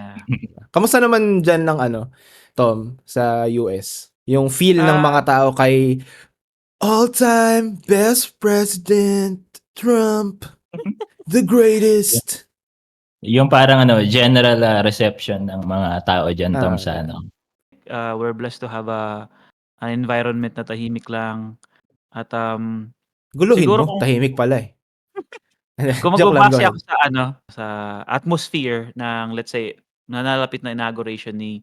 Yeah. Kamusta naman diyan ng ano, Tom, sa US? Yung feel ng mga Ah, tao kay all-time best president, Trump, the Yung greatest. yung parang ano, general, reception ng mga tao diyan, Tom, sa Yeah. ano. we're blessed to have an environment na tahimik lang at, Guluhin siguro mo, kung tahimik pala, eh. kung Joke lang, go magbabase ahead. ako sa ano, sa atmosphere ng let's say, nalalapit na inauguration ni,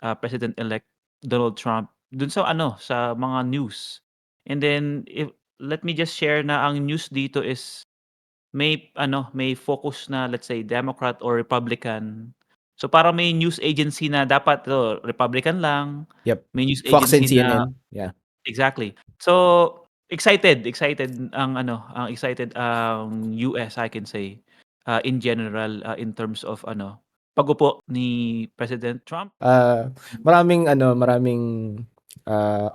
President-elect Donald Trump dun sa ano, sa mga news. And then let me just share na ang news dito is may ano, may focus na let's say Democrat or Republican. So parang may news agency na dapat Republican lang, Yep. may news Fox and agency na CNN, yeah. exactly. So excited ang ano, excited ang US I can say, in general, in terms of ano, pag-upo ni President Trump. Maraming ano,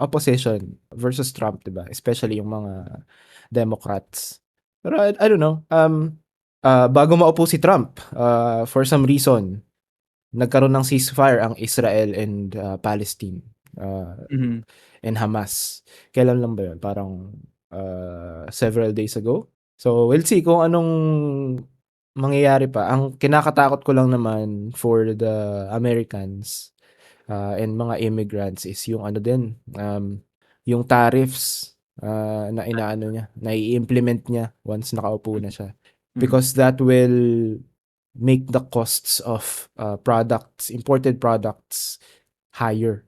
opposition versus Trump, 'di ba? Especially yung mga Democrats. Pero I don't know, bago maupo si Trump, for some reason, nagkaroon ng ceasefire ang Israel and Palestine, Mhm. and Hamas. Kailan lang ba yun? Parang several days ago. So we'll see kung anong mangyayari pa. Ang kinakatakot ko lang naman for the Americans and mga immigrants is yung ano din, yung tariffs na inaano niya, na i-implement niya once nakaupo na siya. Mhm. Because that will make the costs of products, imported products higher.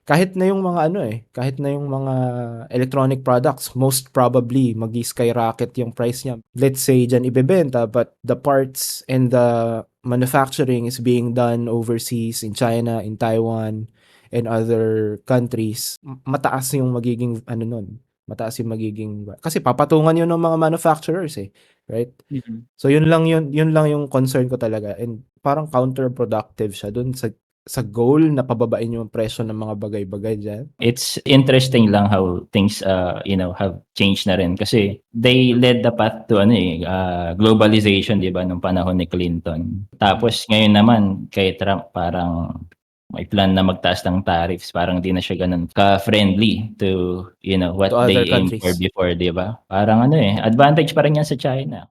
Kahit na yung mga ano kahit na yung mga electronic products, most probably magi-skyrocket yung price niya. Let's say diyan ibebenta, but the parts and the manufacturing is being done overseas in China, in Taiwan, and other countries. Mataas yung magiging ano nun, mataas yung magiging kasi papatungan yun ng mga manufacturers, right? Mhm. So yun lang yung concern ko talaga, and parang counterproductive siya dun sa goal na pababain yung presyo ng mga bagay-bagay diyan. It's interesting lang how things, have changed na rin kasi they led the path to ano, globalization, 'di ba, nung panahon ni Clinton. Tapos ngayon naman kay Trump parang may plan na magtaas ng tariffs, parang di na siya gano'n ka-friendly to, what To other they aimed for countries. before, 'di ba? Parang ano, advantage pa rin yan sa China.